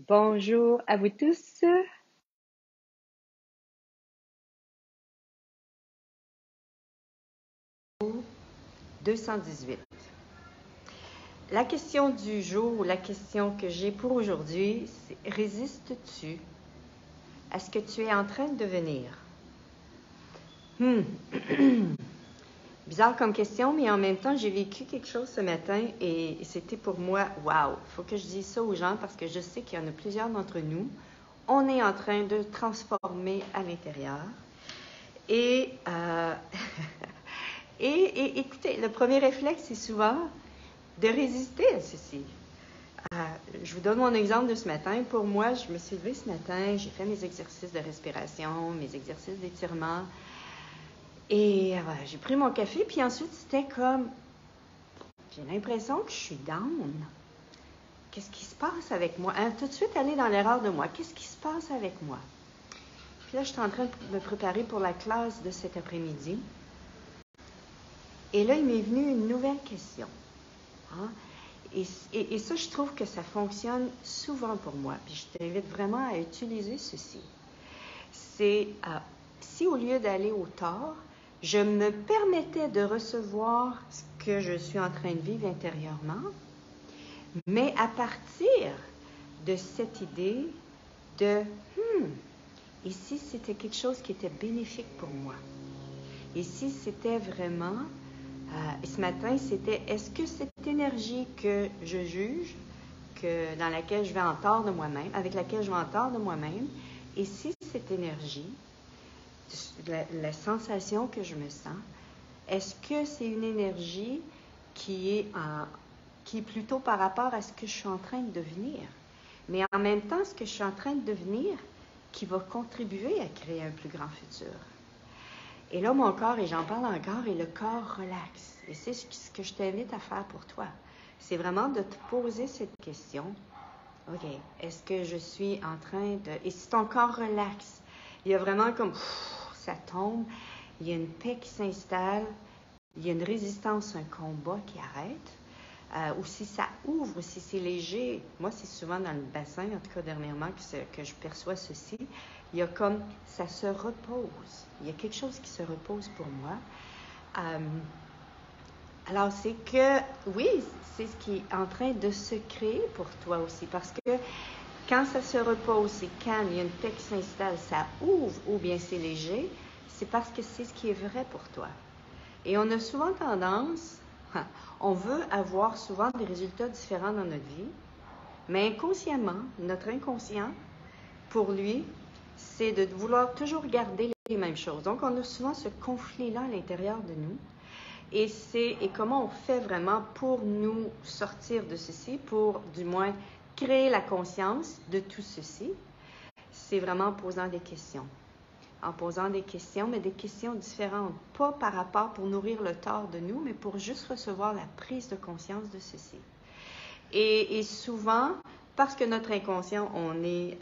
Bonjour à vous tous. 218. La question du jour, ou la question que j'ai pour aujourd'hui, c'est: résistes-tu à ce que tu es en train de devenir? Bizarre comme question, mais en même temps, j'ai vécu quelque chose ce matin et c'était pour moi, wow, il faut que je dise ça aux gens parce que je sais qu'il y en a plusieurs d'entre nous. On est en train de transformer à l'intérieur. Et, écoutez, le premier réflexe, c'est souvent de résister à ceci. Je vous donne mon exemple de ce matin. Pour moi, je me suis levée ce matin, j'ai fait mes exercices de respiration, mes exercices d'étirement. Et voilà, j'ai pris mon café, puis ensuite, c'était comme, j'ai l'impression que je suis down. Qu'est-ce qui se passe avec moi? Tout de suite aller dans l'erreur de moi. Qu'est-ce qui se passe avec moi? Puis là, je suis en train de me préparer pour la classe de cet après-midi. Et là, il m'est venu une nouvelle question. Hein? Et ça, je trouve que ça fonctionne souvent pour moi. Puis je t'invite vraiment à utiliser ceci. C'est si au lieu d'aller au tort, je me permettais de recevoir ce que je suis en train de vivre intérieurement, mais à partir de cette idée de ici c'était quelque chose qui était bénéfique pour moi. Ici c'était vraiment, et ce matin c'était, est-ce que cette énergie que je juge, dans laquelle je vais en tort de moi-même, avec laquelle je vais en tort de moi-même, et si cette énergie, la sensation que je me sens, est-ce que c'est une énergie qui est plutôt par rapport à ce que je suis en train de devenir, mais en même temps, ce que je suis en train de devenir qui va contribuer à créer un plus grand futur. Et là, mon corps, et j'en parle encore, et le corps relaxe. Et c'est ce que je t'invite à faire pour toi. C'est vraiment de te poser cette question. OK, est-ce que je suis en train de... Et si ton corps relaxe, il y a vraiment comme... ça tombe, il y a une paix qui s'installe, il y a une résistance, un combat qui arrête. Ou si ça ouvre, si c'est léger, moi c'est souvent dans le bassin, en tout cas dernièrement, que je perçois ceci, il y a comme, ça se repose. Il y a quelque chose qui se repose pour moi. Alors c'est que, oui, c'est ce qui est en train de se créer pour toi aussi, parce que quand ça se repose, c'est calme, il y a une paix qui s'installe, ça ouvre, ou bien c'est léger, c'est parce que c'est ce qui est vrai pour toi. Et on a souvent tendance, on veut avoir souvent des résultats différents dans notre vie, mais inconsciemment, notre inconscient, pour lui, c'est de vouloir toujours garder les mêmes choses. Donc, on a souvent ce conflit-là à l'intérieur de nous. Et comment on fait vraiment pour nous sortir de ceci, pour du moins créer la conscience de tout ceci, c'est vraiment en posant des questions. En posant des questions, mais des questions différentes. Pas par rapport pour nourrir le tort de nous, mais pour juste recevoir la prise de conscience de ceci. Et souvent, parce que notre inconscient, on est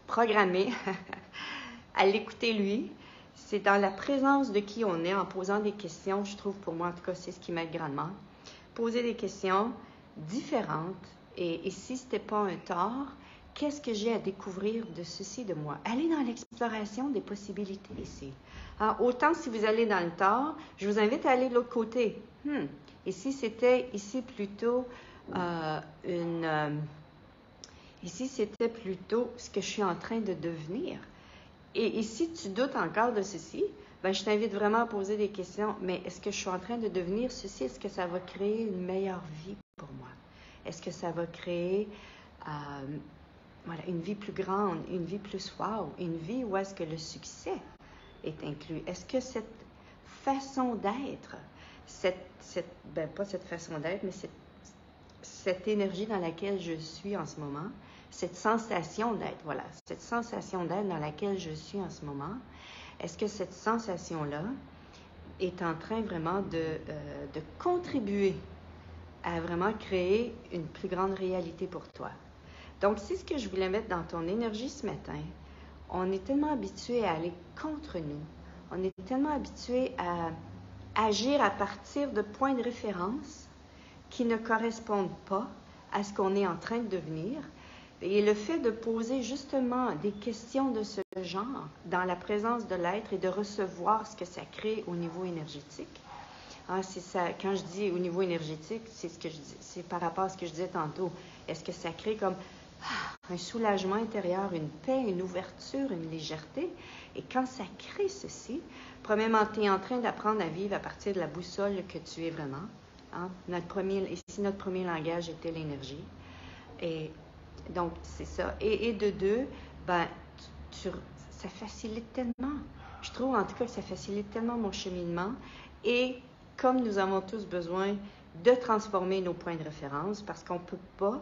programmé à l'écouter lui, c'est dans la présence de qui on est, en posant des questions, je trouve pour moi en tout cas, c'est ce qui m'aide grandement. Poser des questions différentes, et si ce n'était pas un tort, qu'est-ce que j'ai à découvrir de ceci de moi? Allez dans l'exploration des possibilités ici. Alors, autant si vous allez dans le tort, je vous invite à aller de l'autre côté. Et si c'était ici plutôt ici c'était plutôt ce que je suis en train de devenir. Et si tu doutes encore de ceci, ben je t'invite vraiment à poser des questions. Mais est-ce que je suis en train de devenir ceci? Est-ce que ça va créer une meilleure vie pour moi? Est-ce que ça va créer une vie plus grande, une vie plus wow, une vie où est-ce que le succès est inclus? Est-ce que cette façon d'être, pas cette façon d'être, mais cette énergie dans laquelle je suis en ce moment, cette sensation d'être, cette sensation d'être dans laquelle je suis en ce moment, est-ce que cette sensation-là est en train vraiment de contribuer à vraiment créer une plus grande réalité pour toi? Donc, c'est ce que je voulais mettre dans ton énergie ce matin. On est tellement habitué à aller contre nous. On est tellement habitué à agir à partir de points de référence qui ne correspondent pas à ce qu'on est en train de devenir, Et le fait de poser justement des questions de ce genre dans la présence de l'être et de recevoir ce que ça crée au niveau énergétique. Ah, c'est ça. Quand je dis au niveau énergétique, c'est ce que je dis, c'est par rapport à ce que je disais tantôt. Est-ce que ça crée comme un soulagement intérieur, une paix, une ouverture, une légèreté? Et quand ça crée ceci, premièrement, tu es en train d'apprendre à vivre à partir de la boussole que tu es vraiment. Hein? Ici, notre premier langage était l'énergie. Et donc, c'est ça. Et de deux, ben, ça facilite tellement. Je trouve en tout cas que ça facilite tellement mon cheminement. Et comme nous avons tous besoin de transformer nos points de référence, parce qu'on ne peut pas,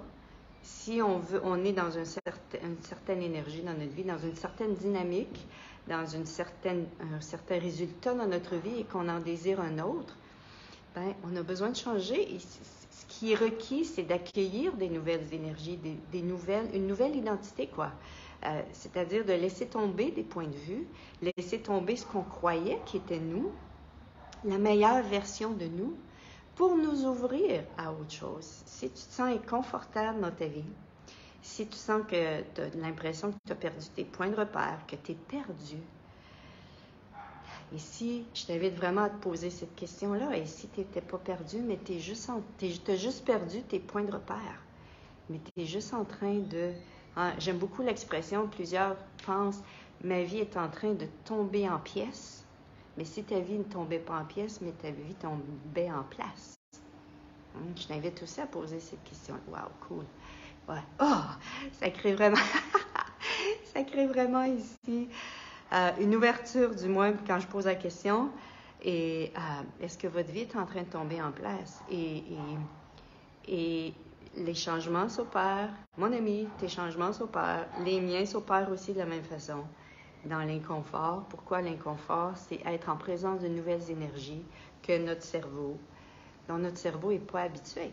si on est dans une certaine énergie dans notre vie, dans une certaine dynamique, dans un certain résultat dans notre vie et qu'on en désire un autre, ben, on a besoin de changer. Et ce qui est requis, c'est d'accueillir des nouvelles énergies, une nouvelle identité, quoi. C'est-à-dire de laisser tomber des points de vue, laisser tomber ce qu'on croyait qui était nous, la meilleure version de nous, pour nous ouvrir à autre chose. Si tu te sens inconfortable dans ta vie, si tu sens que tu as l'impression que tu as perdu tes points de repère, que tu es perdu, ici, je t'invite vraiment à te poser cette question-là. Et si tu n'étais pas perdu, mais tu as juste perdu tes points de repère, mais tu es juste en train de... Hein, j'aime beaucoup l'expression, plusieurs pensent, ma vie est en train de tomber en pièces. Mais si ta vie ne tombait pas en pièces, mais ta vie tombait en place. Je t'invite aussi à poser cette question. Wow, cool. Ouais. Oh, ça crée vraiment, ça crée vraiment ici une ouverture, du moins, quand je pose la question. Et est-ce que votre vie est en train de tomber en place? Et les changements s'opèrent. Mon ami, tes changements s'opèrent. Les miens s'opèrent aussi de la même façon. Dans l'inconfort. Pourquoi l'inconfort? C'est être en présence de nouvelles énergies que notre cerveau, dont notre cerveau n'est pas habitué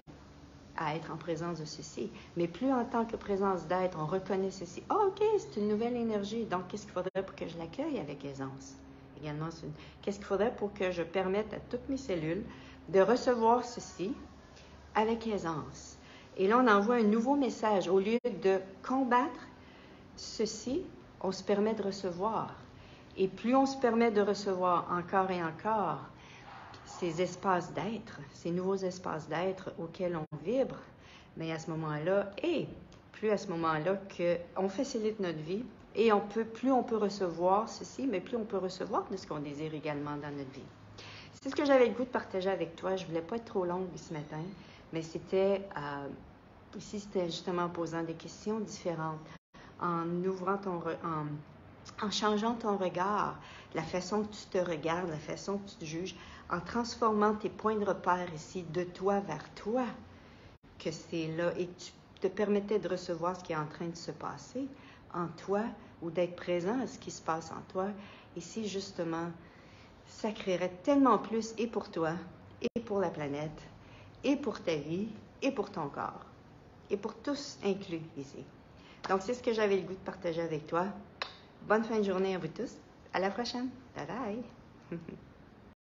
à être en présence de ceci. Mais plus en tant que présence d'être, on reconnaît ceci. Ah, OK, c'est une nouvelle énergie. Donc, qu'est-ce qu'il faudrait pour que je l'accueille avec aisance? Également, qu'est-ce qu'il faudrait pour que je permette à toutes mes cellules de recevoir ceci avec aisance? Et là, on envoie un nouveau message. Au lieu de combattre ceci, on se permet de recevoir. Et plus on se permet de recevoir encore et encore ces espaces d'être, ces nouveaux espaces d'être auxquels on vibre, mais à ce moment-là, et plus à ce moment-là qu'on facilite notre vie, et plus on peut recevoir ceci, mais plus on peut recevoir de ce qu'on désire également dans notre vie. C'est ce que j'avais le goût de partager avec toi. Je ne voulais pas être trop longue ce matin, mais c'était justement en posant des questions différentes, en ouvrant en changeant ton regard, la façon que tu te regardes, la façon que tu te juges, en transformant tes points de repère ici de toi vers toi, que c'est là, et tu te permettais de recevoir ce qui est en train de se passer en toi ou d'être présent à ce qui se passe en toi. Ici, justement, ça créerait tellement plus et pour toi, et pour la planète, et pour ta vie, et pour ton corps, et pour tous inclus ici. Donc, c'est ce que j'avais le goût de partager avec toi. Bonne fin de journée à vous tous. À la prochaine. Bye bye.